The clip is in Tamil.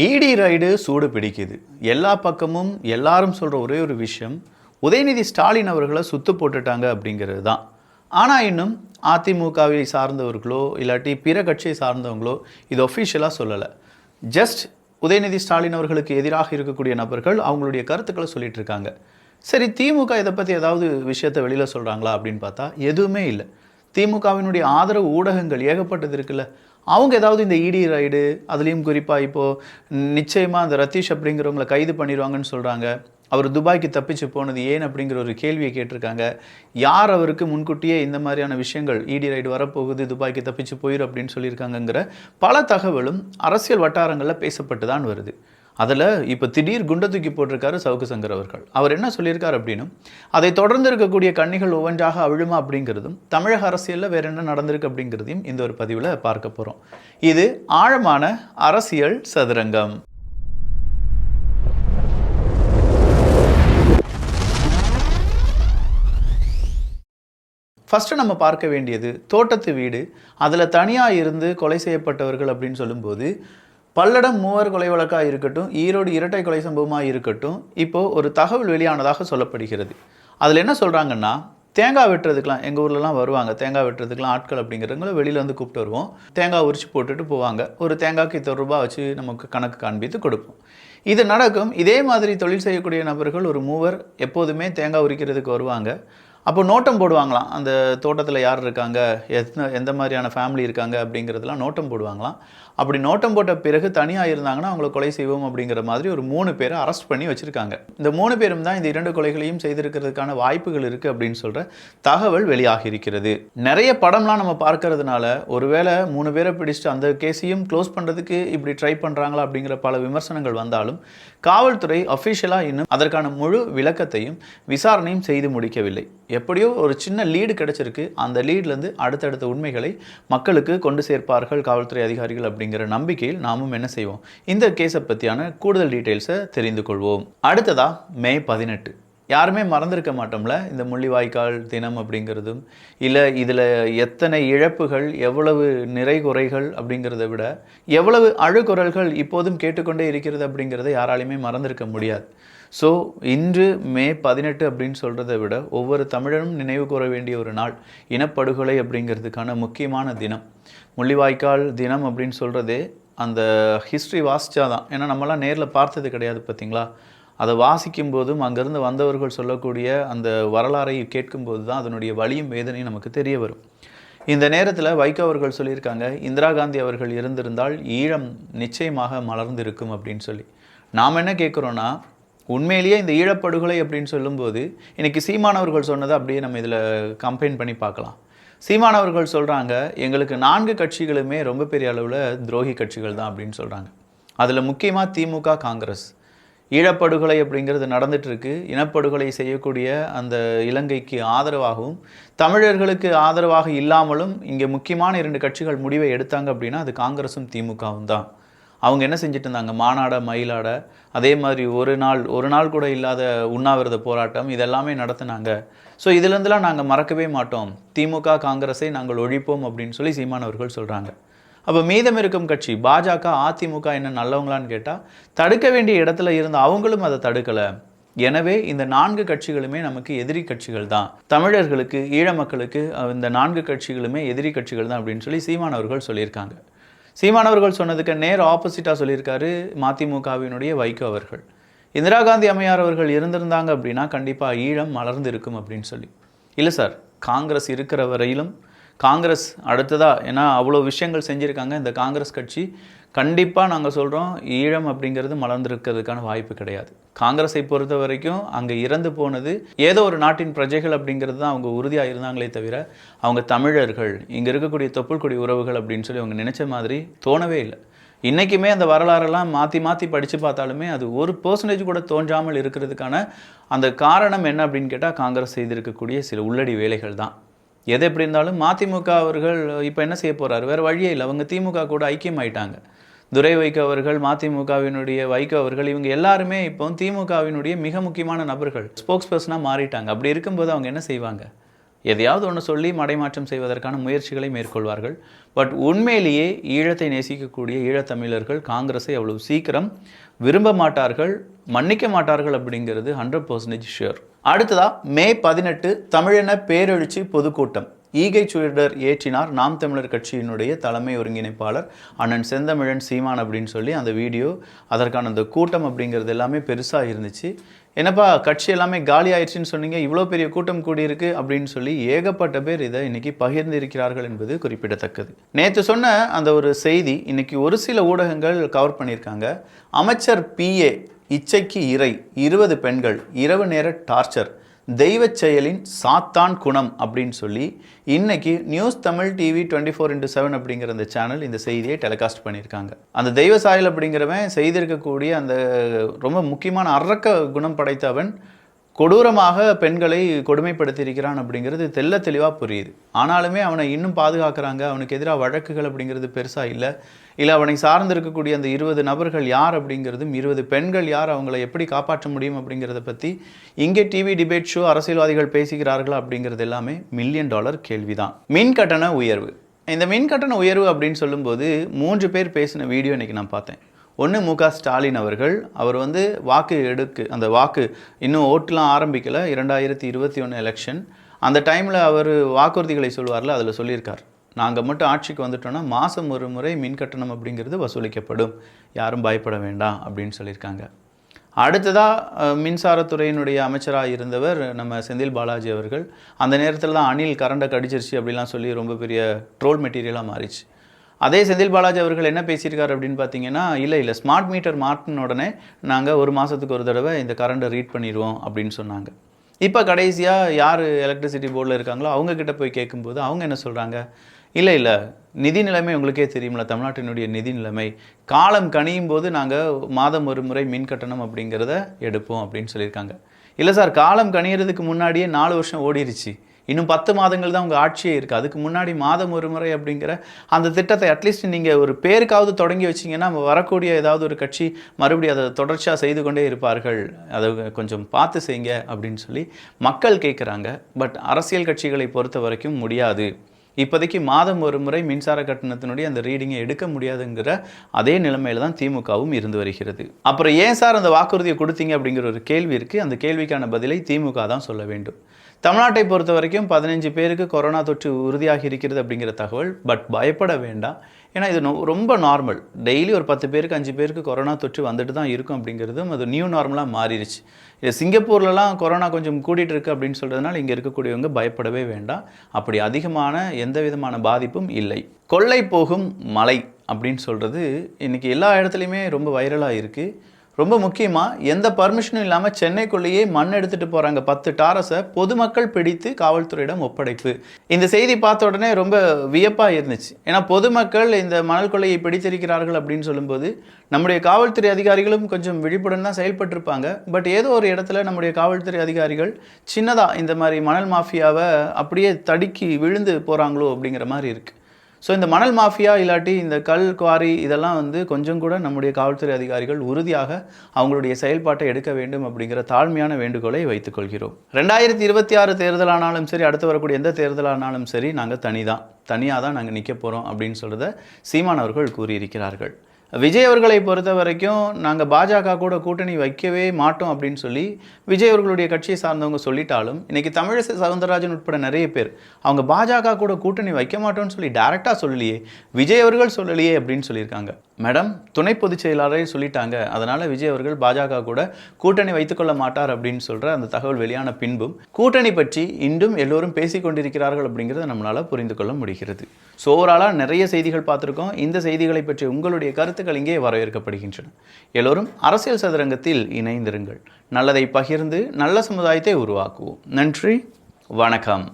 ஈடி ரைடு சூடு பிடிக்குது. எல்லா பக்கமும் எல்லாரும் சொல்கிற ஒரே ஒரு விஷயம், உதயநிதி ஸ்டாலின் அவர்களை சுத்து போட்டுட்டாங்க அப்படிங்கிறது தான். ஆனால் இன்னும் அதிமுகவை சார்ந்தவர்களோ இல்லாட்டி பிற கட்சியை சார்ந்தவங்களோ இது ஒஃபிஷியலாக சொல்லலை. ஜஸ்ட் உதயநிதி ஸ்டாலின் அவர்களுக்கு எதிராக இருக்கக்கூடிய நபர்கள் அவங்களுடைய கருத்துக்களை சொல்லிட்டு இருக்காங்க. சரி, திமுக இதை பற்றி ஏதாவது விஷயத்தை வெளியில் சொல்கிறாங்களா அப்படின்னு பார்த்தா எதுவுமே இல்லை. திமுகவினுடைய ஆதரவு ஊடகங்கள் ஏகப்பட்டது இருக்குல்ல, அவங்க ஏதாவது இந்த இடி ரைடு, அதுலேயும் குறிப்பாக இப்போது நிச்சயமாக அந்த ரத்தீஷ் அப்படிங்கிறவங்களை கைது பண்ணிடுவாங்கன்னு சொல்கிறாங்க. அவர் துபாய்க்கு தப்பிச்சு போனது ஏன் அப்படிங்கிற ஒரு கேள்வியை கேட்டிருக்காங்க. யார் அவருக்கு முன்கூட்டியே இந்த மாதிரியான விஷயங்கள் இடி ரைடு வரப்போகுது, துபாய்க்கு தப்பிச்சு போயிடும் அப்படின்னு சொல்லியிருக்காங்கங்கிற பல தகவலும் அரசியல் வட்டாரங்களில் பேசப்பட்டு தான் வருது. அதில் இப்போ திடீர் குண்டை தூக்கி போட்டிருக்காரு சவுக்கு சங்கர் அவர்கள். அவர் என்ன சொல்லியிருக்கார் அப்படின்னும், அதை தொடர்ந்து இருக்கக்கூடிய கண்ணிகள் ஒவ்வொன்றாக அவிழுமா அப்படிங்கிறதும், தமிழக அரசியலில் வேறு என்ன நடந்திருக்கு அப்படிங்கிறதையும் இந்த ஒரு பதிவில் பார்க்க போகிறோம். இது ஆழமான அரசியல் சதுரங்கம். ஃபஸ்ட்டு நம்ம பார்க்க வேண்டியது தோட்டத்து வீடு. அதில் தனியாக இருந்து கொலை செய்யப்பட்டவர்கள் அப்படின்னு சொல்லும்போது, பல்லடம் மூவர் கொலை வழக்காக இருக்கட்டும், ஈரோடு இரட்டை கொலை சம்பவமாக இருக்கட்டும், இப்போது ஒரு தகவல் வெளியானதாக சொல்லப்படுகிறது. அதில் என்ன சொல்கிறாங்கன்னா, தேங்காய் வெட்டுறதுக்கெலாம் எங்கள் ஊர்லலாம் வருவாங்க. தேங்காய் வெட்டுறதுக்கெலாம் ஆட்கள் அப்படிங்கிறவங்கள வெளியில் வந்து கூப்பிட்டு வருவோம். தேங்காய் உரிச்சு போட்டுட்டு போவாங்க. ஒரு தேங்காய்க்கு 10 ரூபா வச்சு நமக்கு கணக்கு காண்பித்து கொடுப்போம். இது நடக்கும். இதே மாதிரி தொழில் செய்யக்கூடிய நபர்கள் ஒரு மூவர் எப்போதுமே தேங்காய் உரிக்கிறதுக்கு வருவாங்க. அப்போ நோட்டம் போடுவாங்களாம், அந்த தோட்டத்தில் யார் இருக்காங்க, எந்த மாதிரியான ஃபேமிலி இருக்காங்க அப்படிங்கிறதுலாம் நோட்டம் போடுவாங்களாம். அப்படி நோட்டம் போட்ட பிறகு தனியாக இருந்தாங்கன்னா அவங்கள கொலை செய்வோம் அப்படிங்கிற மாதிரி ஒரு 3 பேரை அரெஸ்ட் பண்ணி வச்சுருக்காங்க. இந்த 3 பேரும் தான் இந்த 2 கொலைகளையும் செய்திருக்கிறதுக்கான வாய்ப்புகள் இருக்குது அப்படின்னு சொல்கிற தகவல் வெளியாகி இருக்கிறது. நிறைய படம்லாம் நம்ம பார்க்கறதுனால ஒருவேளை 3 பேரை பிடிச்சிட்டு அந்த கேஸையும் க்ளோஸ் பண்ணுறதுக்கு இப்படி ட்ரை பண்ணுறாங்களா அப்படிங்கிற பல விமர்சனங்கள் வந்தாலும், காவல்துறை அஃபிஷியலாக இன்னும் அதற்கான முழு விளக்கத்தையும் விசாரணையும் செய்து முடிக்கவில்லை. எப்படியோ ஒரு சின்ன லீடு கிடைச்சிருக்கு. அந்த லீட்லேருந்து அடுத்தடுத்த உண்மைகளை மக்களுக்கு கொண்டு சேர்ப்பார்கள் காவல்துறை அதிகாரிகள் அப்படிங்கிற நம்பிக்கையில் நாமும் என்ன செய்வோம், இந்த கேஸை பற்றியான கூடுதல் டீட்டெயில்ஸை தெரிந்து கொள்வோம். அடுத்ததா மே 18. யாருமே மறந்திருக்க மாட்டோம்ல இந்த முள்ளிவாய்க்கால் தினம் அப்படிங்கிறதும், இல்லை இதில் எத்தனை இழப்புகள், எவ்வளவு நிறை குறைகள் அப்படிங்கிறத விட எவ்வளவு அழுகுரல்கள் இப்போதும் கேட்டுக்கொண்டே இருக்கிறது அப்படிங்கிறத யாராலையுமே மறந்திருக்க முடியாது. ஸோ இன்று மே 18 அப்படின்னு சொல்கிறத விட ஒவ்வொரு தமிழனும் நினைவு கூற வேண்டிய ஒரு நாள். இனப்படுகொலை அப்படிங்கிறதுக்கான முக்கியமான தினம். முள்ளிவாய்க்கால் தினம் அப்படின்னு சொல்கிறதே அந்த ஹிஸ்ட்ரி வாசித்தா தான். ஏன்னா நம்மளாம் நேரில் பார்த்தது கிடையாது பார்த்தீங்களா. அதை வாசிக்கும் போதும் அங்கேருந்து வந்தவர்கள் சொல்லக்கூடிய அந்த வரலாறை கேட்கும்போது தான் அதனுடைய வலியும் வேதனையும் நமக்கு தெரிய வரும். இந்த நேரத்தில் வைகோ அவர்கள் சொல்லியிருக்காங்க, இந்திரா காந்தி அவர்கள் இருந்திருந்தால் ஈழம் நிச்சயமாக மலர்ந்திருக்கும் அப்படின்னு சொல்லி. நாம் என்ன கேட்குறோன்னா, உண்மையிலேயே இந்த ஈழப்படுகொலை அப்படின்னு சொல்லும்போது இன்றைக்கி சீமானவர்கள் சொன்னதை அப்படியே நம்ம இதில் கம்பைன் பண்ணி பார்க்கலாம். சீமானவர்கள் சொல்கிறாங்க, எங்களுக்கு 4 கட்சிகளுமே ரொம்ப பெரிய அளவில் துரோகி கட்சிகள் தான் அப்படின்னு சொல்கிறாங்க. அதில் முக்கியமாக திமுக, காங்கிரஸ். ஈழப்படுகொலை அப்படிங்கிறது நடந்துகிட்ருக்கு. இனப்படுகொலை செய்யக்கூடிய அந்த இலங்கைக்கு ஆதரவாகவும் தமிழர்களுக்கு ஆதரவாக இல்லாமலும் இங்கே முக்கியமான 2 கட்சிகள் முடிவை எடுத்தாங்க அப்படின்னா அது காங்கிரஸும் திமுகவும் தான். அவங்க என்ன செஞ்சுட்டு இருந்தாங்க, மாநாட மயிலாட, அதே மாதிரி ஒரு நாள் கூட இல்லாத உண்ணாவிரத போராட்டம் இதெல்லாமே நடத்தினாங்க. ஸோ இதுலேருந்துலாம் நாங்கள் மறக்கவே மாட்டோம், திமுக காங்கிரஸை நாங்கள் ஒழிப்போம் அப்படின்னு சொல்லி சீமானவர்கள் சொல்கிறாங்க. அப்போ மீதம் இருக்கும் கட்சி பாஜக, அதிமுக என்ன நல்லவங்களான்னு கேட்டால் தடுக்க வேண்டிய இடத்துல இருந்து அவங்களும் அதை தடுக்கலை. எனவே இந்த 4 கட்சிகளுமே நமக்கு எதிரி கட்சிகள் தான். தமிழர்களுக்கு, ஈழ மக்களுக்கு இந்த 4 கட்சிகளுமே எதிரி கட்சிகள் தான் அப்படின்னு சொல்லி சீமானவர்கள் சொல்லியிருக்காங்க. சீமானவர்கள் சொன்னதுக்கு நேர் ஆப்போசிட்டாக சொல்லியிருக்காரு மதிமுகவினுடைய வைகோ அவர்கள். இந்திரா காந்தி அம்மையார் அவர்கள் இருந்திருந்தாங்க அப்படின்னா கண்டிப்பாக ஈழம் மலர்ந்து இருக்கும் அப்படின்னு சொல்லி. இல்லை சார், காங்கிரஸ் இருக்கிற வரையிலும் காங்கிரஸ் அடுத்ததாக, ஏன்னா அவ்வளோ விஷயங்கள் செஞ்சுருக்காங்க இந்த காங்கிரஸ் கட்சி, கண்டிப்பாக நாங்கள் சொல்கிறோம் ஈழம் அப்படிங்கிறது மலர்ந்திருக்கிறதுக்கான வாய்ப்பு கிடையாது. காங்கிரஸை பொறுத்த வரைக்கும் அங்கே இறந்து போனது ஏதோ ஒரு நாட்டின் பிரஜைகள் அப்படிங்கிறது தான் அவங்க உறுதியாக இருந்தாங்களே தவிர அவங்க தமிழர்கள், இங்கே இருக்கக்கூடிய தொப்புள் கொடி உறவுகள் அப்படின்னு சொல்லி அவங்க நினச்ச மாதிரி தோணவே இல்லை. இன்றைக்குமே அந்த வரலாறெல்லாம் மாற்றி படித்து பார்த்தாலுமே அது 1% கூட தோன்றாமல் இருக்கிறதுக்கான அந்த காரணம் என்ன அப்படின்னு கேட்டால் காங்கிரஸ் செய்திருக்கக்கூடிய சில உள்ளடி வேலைகள் தான். எது எப்படி இருந்தாலும் மதிமுக அவர்கள் இப்போ என்ன செய்ய போகிறாரு, வேறு வழியே இல்லை. அவங்க திமுக கூட ஐக்கியமாயிட்டாங்க. துரை வைகோ அவர்கள், மதிமுகவினுடைய வைகோ அவர்கள், இவங்க எல்லாருமே இப்போ திமுகவினுடைய மிக முக்கியமான நபர்கள், ஸ்போக்ஸ் பர்சனாக மாறிட்டாங்க. அப்படி இருக்கும்போது அவங்க என்ன செய்வாங்க, எதையாவது ஒன்று சொல்லி மடைமாற்றம் செய்வதற்கான முயற்சிகளை மேற்கொள்வார்கள். பட் உண்மையிலேயே ஈழத்தை நேசிக்கக்கூடிய ஈழத்தமிழர்கள் காங்கிரஸை அவ்வளவு சீக்கிரம் விரும்ப மாட்டார்கள், மன்னிக்க மாட்டார்கள் அப்படிங்கிறது 100% ஷியோர். அடுத்ததா மே 18 தமிழென பேரெழுச்சி பொதுக்கூட்டம். ஈகை சுடர் ஏற்றினார் நாம் தமிழர் கட்சியினுடைய தலைமை ஒருங்கிணைப்பாளர் அண்ணன் செந்தமிழன் சீமான் அப்படின்னு சொல்லி அந்த வீடியோ, அதற்கான அந்த கூட்டம் அப்படிங்கிறது எல்லாமே பெருசாக இருந்துச்சு. என்னப்பா கட்சி எல்லாமே காலி ஆயிடுச்சுன்னு சொன்னீங்க, இவ்வளோ பெரிய கூட்டம் கூடியிருக்கு அப்படின்னு சொல்லி ஏகப்பட்ட பேர் இதை இன்னைக்கு பகிர்ந்திருக்கிறார்கள் என்பது குறிப்பிடத்தக்கது. நேற்று சொன்ன அந்த ஒரு செய்தி இன்னைக்கு ஒரு சில ஊடகங்கள் கவர் பண்ணியிருக்காங்க. அமைச்சர் PA இச்சைக்கு இறை 20 பெண்கள் இரவு நேர டார்ச்சர், தெய்வ செயலின் சாத்தான் குணம் அப்படின்னு சொல்லி இன்னைக்கு நியூஸ் தமிழ் டிவி 24/7 அப்படிங்கிற அந்த சேனல் இந்த செய்தியை டெலிகாஸ்ட் பண்ணியிருக்காங்க. அந்த தெய்வ சாயல் அப்படிங்கிறவன் செய்திருக்கக்கூடிய அந்த ரொம்ப முக்கியமான அரக்க குணம் படைத்தவன் கொடூரமாக பெண்களை கொடுமைப்படுத்தியிருக்கிறான் அப்படிங்கிறது தெல்ல தெளிவாக புரியுது. ஆனாலுமே அவனை இன்னும் பாதுகாக்கிறாங்க. அவனுக்கு எதிராக வழக்குகள் அப்படிங்கிறது பெருசாக இல்லை அவனை சார்ந்து இருக்கக்கூடிய அந்த 20 நபர்கள் யார் அப்படிங்கிறதும் 20 பெண்கள் யார், அவங்களை எப்படி காப்பாற்ற முடியும் அப்படிங்கிறத பற்றி இங்கே டிவி டிபேட் ஷோ அரசியல்வாதிகள் பேசுகிறார்களா அப்படிங்கிறது எல்லாமே $1 மில்லியன் கேள்விதான். மின் கட்டண உயர்வு. இந்த மின் கட்டண உயர்வு அப்படின்னு சொல்லும்போது 3 பேர் பேசின வீடியோ இன்றைக்கி நான் பார்த்தேன். ஒன்று மு.க. ஸ்டாலின் அவர்கள், அவர் வாக்கு அந்த வாக்கு இன்னும் ஓட்டுலாம் ஆரம்பிக்கலை, 2021 எலெக்ஷன் அந்த டைமில் அவர் வாக்குறுதிகளை சொல்வார்ல, அதில் சொல்லியிருக்கார், நாங்கள் மட்டும் ஆட்சிக்கு வந்துட்டோன்னா மாதம் ஒரு முறை மின் கட்டணம் அப்படிங்கிறது வசூலிக்கப்படும், யாரும் பயப்பட வேண்டாம் அப்படின்னு சொல்லியிருக்காங்க. அடுத்ததாக மின்சாரத்துறையினுடைய அமைச்சராக இருந்தவர் நம்ம செந்தில் பாலாஜி அவர்கள், அந்த நேரத்தில் தான் அணில் கரண்டை கடிச்சிருச்சு அப்படிலாம் சொல்லி ரொம்ப பெரிய ட்ரோல் மெட்டீரியலாக மாறிச்சு. அதே செந்தில் பாலாஜி அவர்கள் என்ன பேசியிருக்காரு அப்படின்னு பார்த்தீங்கன்னா, இல்லை ஸ்மார்ட் மீட்டர் மாட்டின உடனே நாங்கள் ஒரு மாதத்துக்கு ஒரு தடவை இந்த கரண்டை ரீட் பண்ணிடுவோம் அப்படின்னு சொன்னாங்க. இப்போ கடைசியாக யார் எலக்ட்ரிசிட்டி போர்டில் இருக்காங்களோ அவங்கக்கிட்ட போய் கேட்கும்போது அவங்க என்ன சொல்கிறாங்க, இல்லை நிதி நிலைமை உங்களுக்கே தெரியுமில்ல, தமிழ்நாட்டினுடைய நிதி நிலைமை, காலம் கனியும் போது நாங்கள் மாதம் ஒரு முறை மின் கட்டணம் அப்படிங்கிறத எடுப்போம் அப்படின்னு சொல்லியிருக்காங்க. இல்லை சார், காலம் கனியறதுக்கு முன்னாடியே 4 வருஷம் ஓடிருச்சு, இன்னும் 10 மாதங்கள் தான் உங்கள் ஆட்சியே இருக்குது, அதுக்கு முன்னாடி மாதம் ஒரு முறை அப்படிங்கிற அந்த திட்டத்தை அட்லீஸ்ட் நீங்கள் ஒரு பேருக்காவது தொடங்கி வச்சிங்கன்னா வரக்கூடிய ஏதாவது ஒரு கட்சி மறுபடியும் அதை தொடர்ச்சியாக செய்து கொண்டே இருப்பார்கள், அதை கொஞ்சம் பார்த்து செய்யுங்க அப்படின்னு சொல்லி மக்கள் கேட்குறாங்க. பட் அரசியல் கட்சிகளை பொறுத்த வரைக்கும் முடியாது, இப்போதைக்கு மாதம் ஒரு முறை மின்சார கட்டணத்தினுடைய அந்த ரீடிங்கை எடுக்க முடியாதுங்கிற அதே நிலைமையில் தான் திமுகவும் இருந்து வருகிறது. அப்புறம் ஏன் சார் அந்த வாக்குறுதியை கொடுத்தீங்க அப்படிங்கிற ஒரு கேள்வி இருக்குது. அந்த கேள்விக்கான பதிலை திமுக தான் சொல்ல வேண்டும். தமிழ்நாட்டை பொறுத்த வரைக்கும் 15 பேருக்கு கொரோனா தொற்று உறுதியாகி இருக்கிறது அப்படிங்கிற தகவல். பட் பயப்பட வேண்டாம், ஏன்னா இது ரொம்ப நார்மல். டெய்லி ஒரு 10 பேருக்கு 5 பேருக்கு கொரோனா தொற்று வந்துட்டு தான் இருக்கும் அப்படிங்கிறதும் அது நியூ நார்மலாக மாறிடுச்சு. இது சிங்கப்பூர்லலாம் கொரோனா கொஞ்சம் கூட்டிகிட்டு இருக்குது அப்படின்னு சொல்கிறதுனால இங்கே இருக்கக்கூடியவங்க பயப்படவே வேண்டாம். அப்படி அதிகமான எந்த விதமான பாதிப்பும் இல்லை. கொள்ளை போகும் மலை அப்படின்னு சொல்கிறது இன்றைக்கி எல்லா இடத்துலையுமே ரொம்ப வைரலாக இருக்குது. ரொம்ப முக்கியமாக எந்த பர்மிஷனும் இல்லாமல் சென்னைக்குள்ளேயே மண் எடுத்துகிட்டு போகிறாங்க. 10 டாரஸை பொதுமக்கள் பிடித்து காவல்துறையிடம் ஒப்படைப்பு. இந்த செய்தி பார்த்த உடனே ரொம்ப வியப்பாக இருந்துச்சு. ஏன்னா பொதுமக்கள் இந்த மணல் கொள்ளையை பிடித்திருக்கிறார்கள் அப்படின்னு சொல்லும்போது நம்முடைய காவல்துறை அதிகாரிகளும் கொஞ்சம் விழிப்புடன் தான் செயல்பட்டிருப்பாங்க. பட் ஏதோ ஒரு இடத்துல நம்முடைய காவல்துறை அதிகாரிகள் சின்னதாக இந்த மாதிரி மணல் மாஃபியாவை அப்படியே தடுக்கி விழுந்து போகிறாங்களோ அப்படிங்கிற மாதிரி இருக்குது. ஸோ இந்த மணல் மாஃபியா இல்லாட்டி இந்த கல் குவாரி இதெல்லாம் கொஞ்சம் கூட நம்முடைய காவல்துறை அதிகாரிகள் உறுதியாக அவங்களுடைய செயல்பாட்டை எடுக்க வேண்டும் அப்படிங்கிற தாழ்மையான வேண்டுகோளை வைத்துக்கொள்கிறோம். 2026 தேர்தலானாலும் சரி, அடுத்து வரக்கூடிய எந்த தேர்தலானாலும் சரி, நாங்கள் தனியாக தான் நாங்கள் நிற்க போகிறோம் அப்படின்னு சொல்கிறத சீமான் அவர்கள் கூறியிருக்கிறார்கள். விஜய் அவர்களை பொறுத்த வரைக்கும் நாங்கள் பாஜக கூட கூட்டணி வைக்கவே மாட்டோம் அப்படின்னு சொல்லி விஜய் அவர்களுடைய கட்சியை சார்ந்தவங்க சொல்லிட்டாலும் இன்றைக்கி தமிழிசை சவுந்தரராஜன் உட்பட நிறைய பேர் அவங்க பாஜக கூட கூட்டணி வைக்க மாட்டோம்னு சொல்லி டைரெக்டாக சொல்லலையே, விஜய் அவர்கள் சொல்லலையே அப்படின்னு சொல்லியிருக்காங்க. மேடம், துணை பொதுச் செயலாளரே சொல்லிட்டாங்க, அதனால் விஜய் அவர்கள் பாஜக கூட கூட்டணி வைத்துக்கொள்ள மாட்டார் அப்படின்னு சொல்கிற அந்த தகவல் வெளியான பின்பும் கூட்டணி பற்றி இன்றும் எல்லோரும் பேசிக்கொண்டிருக்கிறார்கள் அப்படிங்கிறத நம்மளால் புரிந்து கொள்ள முடிகிறது. ஸோ ஓவராலாக நிறைய செய்திகள் பார்த்துருக்கோம். இந்த செய்திகளை பற்றி உங்களுடைய கருத்துக்கள் இங்கே வரவேற்கப்படுகின்றன. எல்லோரும் அரசியல் சதுரங்கத்தில் இணைந்திருங்கள். நல்லதை பகிர்ந்து நல்ல சமுதாயத்தை உருவாக்குவோம். நன்றி, வணக்கம்.